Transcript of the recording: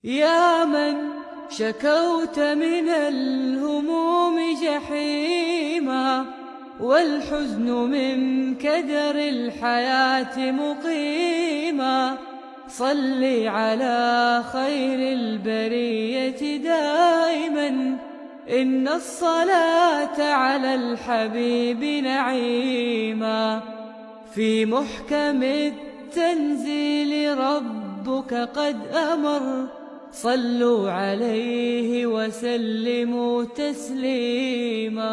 يا من شكوت من الهموم جحيما، والحزن من كدر الحياة مقيما، صل على خير البرية دائما، إن الصلاة على الحبيب نعيما. في محكم التنزيل ربك قد أمر، صلوا عليه وسلموا تسليما.